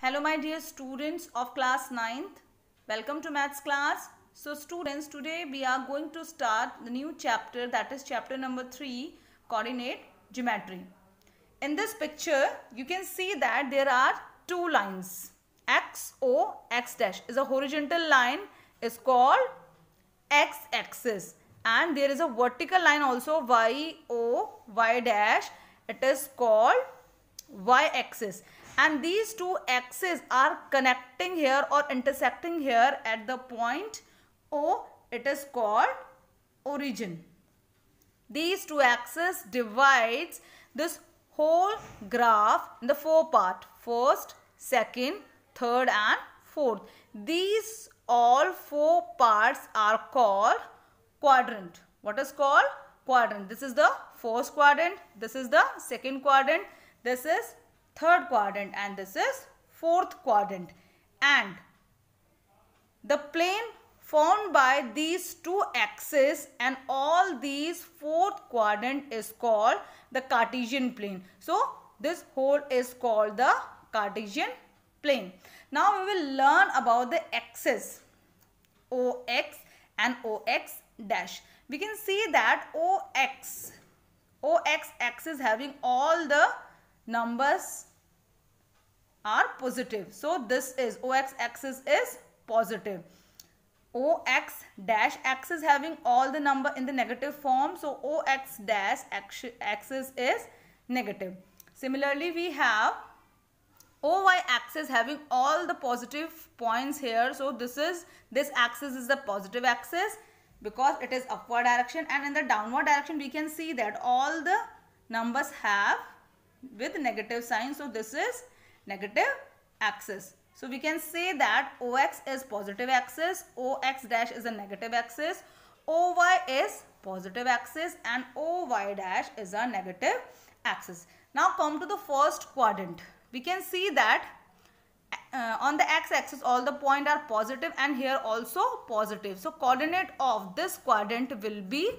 Hello my dear students of class 9th. Welcome to maths class. So students, today we are going to start the new chapter, that is chapter number 3, coordinate geometry. In this picture you can see that there are two lines. XO, X dash is a horizontal line, is called x-axis, and there is a vertical line also, YO, Y dash, it is called y-axis, and these two axes are connecting here or intersecting here at the point O. It is called origin. These two axes divides this whole graph in the four part: first, second, third and fourth. These all four parts are called quadrant. What is called quadrant? This is the first quadrant, this is the second quadrant, this is third quadrant, and this is fourth quadrant. And the plane formed by these two axes and all these fourth quadrant is called the Cartesian plane. So this whole is called the Cartesian plane. Now we will learn about the axes OX and OX dash. We can see that OX axis having all the numbers are positive. So this is OX axis is positive. OX dash axis having all the number in the negative form. So OX dash axis is negative. Similarly, we have OY axis having all the positive points here. So this axis is the positive axis because it is upward direction, and in the downward direction we can see that all the numbers have with negative sign. So this is negative axis. So we can say that OX is positive axis, OX dash is a negative axis, OY is positive axis, and OY dash is a negative axis. Now come to the first quadrant. We can see that on the x-axis all the points are positive and here also positive. So coordinate of this quadrant will be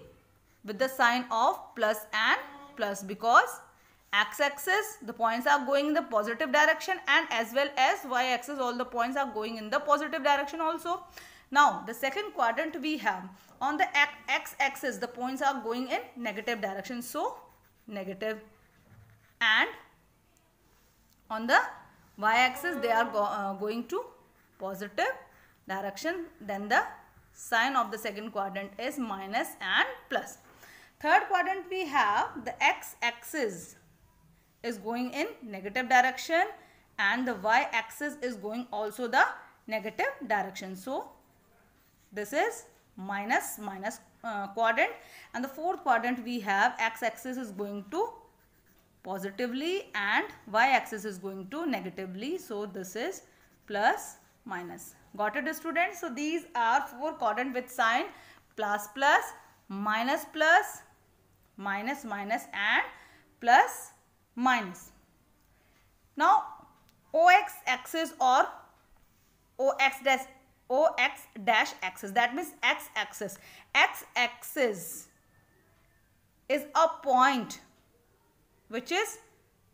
with the sign of plus and plus, because x-axis the points are going in the positive direction, and as well as y-axis all the points are going in the positive direction also. Now the second quadrant we have, on the x-axis the points are going in negative direction, so negative, and on the y-axis they are going to positive direction. Then the sign of the second quadrant is minus and plus. Third quadrant we have the x-axis is going in negative direction and the y-axis is going also the negative direction. So this is minus quadrant, and the fourth quadrant we have x-axis is going to positively and y-axis is going to negatively. So this is plus minus. Got it, students? So these are four quadrant with sign plus plus, minus plus, minus minus, and plus minus. Now OX axis or OX dash axis, that means x axis. X axis is a point which is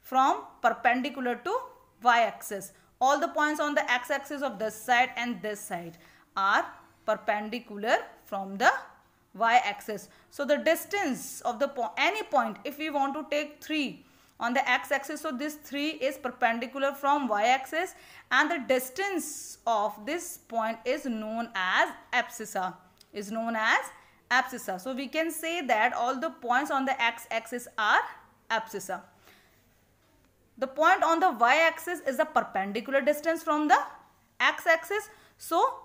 from perpendicular to y-axis. All the points on the x-axis of this side and this side are perpendicular from the y-axis. So the distance of the any point, if we want to take 3 on the x-axis, so this 3 is perpendicular from y-axis, and the distance of this point is known as abscissa. So we can say that all the points on the x-axis are abscissa. The point on the y-axis is the perpendicular distance from the x-axis. So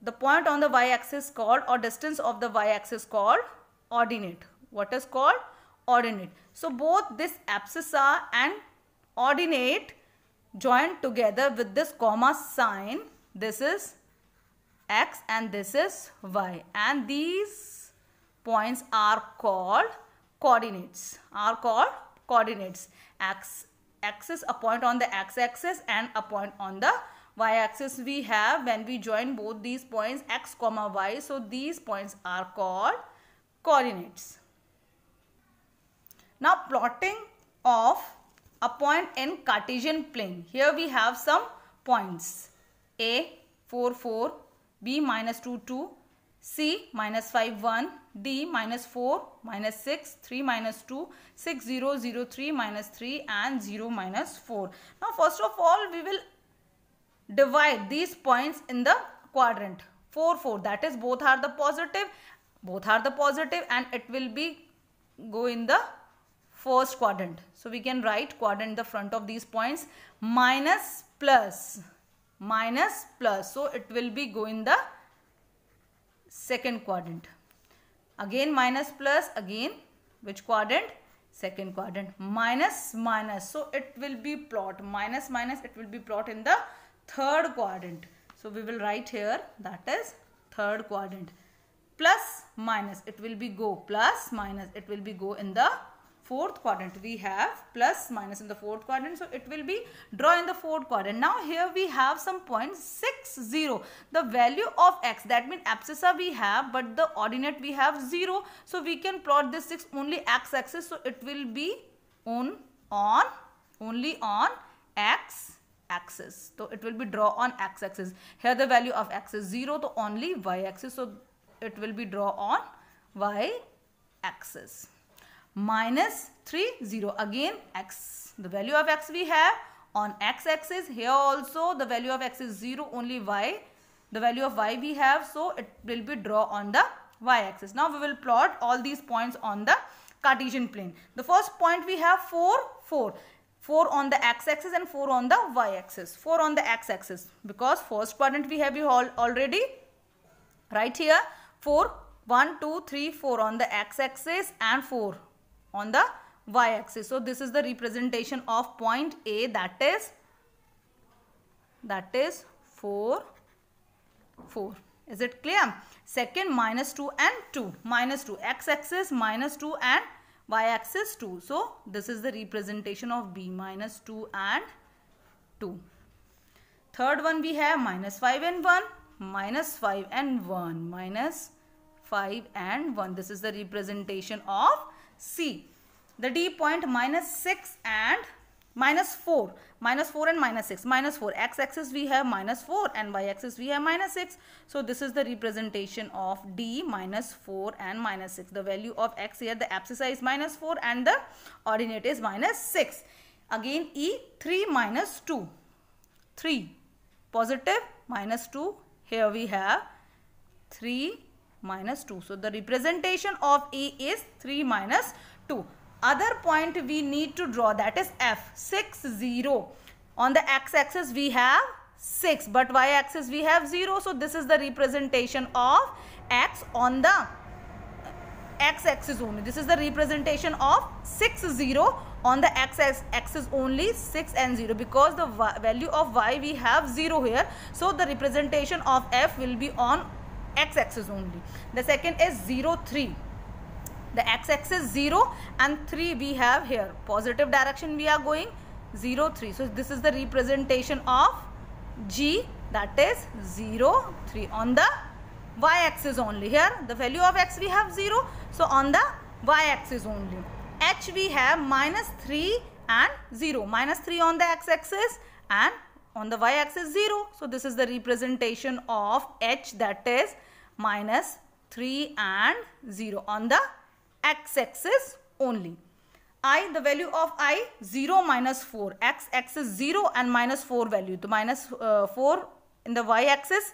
the point on the y-axis called, or distance of the y-axis called ordinate. What is called ordinate? So both this abscissa and ordinate joined together with this comma sign. This is x and this is y, and these points are called coordinates. Axis, a point on the x-axis and a point on the y-axis we have when we join both these points x comma y. So these points are called coordinates. Now plotting of a point in Cartesian plane. Here we have some points. A 4 4, B minus 2 2, C minus 5 1, D minus 4 minus 6, 3 minus 2, 6 0 0 3 minus 3 and 0 minus 4. Now first of all we will divide these points in the quadrant 4 4, that is both are the positive and it will be go in the first quadrant. So we can write quadrant in the front of these points, minus plus, so it will be go in the second quadrant. Again minus plus, again which quadrant? Second quadrant. Minus minus, so it will be plot, minus minus, it will be plot in the third quadrant. So we will write here, that is third quadrant. Plus minus, it will be go, plus minus, it will be go in the fourth quadrant. We have plus minus in the fourth quadrant, so it will be draw in the fourth quadrant. Now here we have some points 6 0. The value of x, that means abscissa we have, but the ordinate we have 0. So we can plot this 6 only x axis, so it will be only on x axis. So it will be draw on x axis. Here the value of x is 0, so only y axis, so it will be draw on y axis. Minus 3 0, again x, the value of x we have on x axis. Here also the value of x is 0, only y, the value of y we have, so it will be draw on the y axis. Now we will plot all these points on the Cartesian plane. The first point we have 4 4, 4 on the x axis and 4 on the y axis. 4 on the x axis, because first quadrant we have already right here. 4 1 2 3 4 on the x axis and 4 on the y axis. So this is the representation of point A, that is 4 4. Is it clear? Second, minus 2 and 2, minus 2, x axis minus 2 and y axis 2. So this is the representation of B, minus 2 and 2. Third one we have minus 5 and 1, minus 5 and 1, minus 5 and 1. This is the representation of C. The D point minus 6 and minus 4 and minus 6, minus 4, x axis we have minus 4 and y axis we have minus 6. So this is the representation of D, minus 4 and minus 6. The value of x here, the abscissa is minus 4 and the ordinate is minus 6. Again E, 3 minus 2, 3 positive minus 2, here we have 3 minus 2. So the representation of E is 3 minus 2. Other point we need to draw, that is F, 6 0. On the x axis we have 6, but y axis we have 0. So this is the representation of x on the x axis only. This is the representation of 6 0 on the x axis only, 6 and 0, because the value of y we have 0 here. So the representation of F will be on x axis only. The second is 0 3. The x axis 0 and 3 we have here. Positive direction we are going, 0 3. So this is the representation of G, that is 0 3 on the y axis only. Here the value of x we have 0. So on the y axis only. H we have minus 3 and 0. Minus 3 on the x axis and on the y axis 0. So this is the representation of H, that is minus 3 and 0 on the x axis only. I, the value of I, 0 minus 4, x axis 0 and minus 4 value. The minus 4 in the y axis,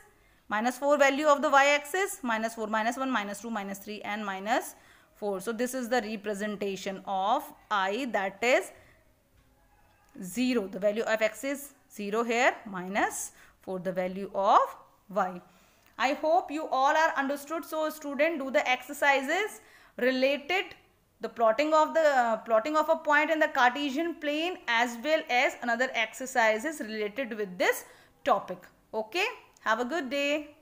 minus 4 value of the y axis, minus 4, minus 1, minus 2, minus 3 and minus 4. So this is the representation of I, that is 0. The value of x is 0 here, minus 4 the value of y. I hope you all are understood. So student, do the exercises related the plotting of a point in the Cartesian plane as well as another exercises related with this topic. Okay, have a good day.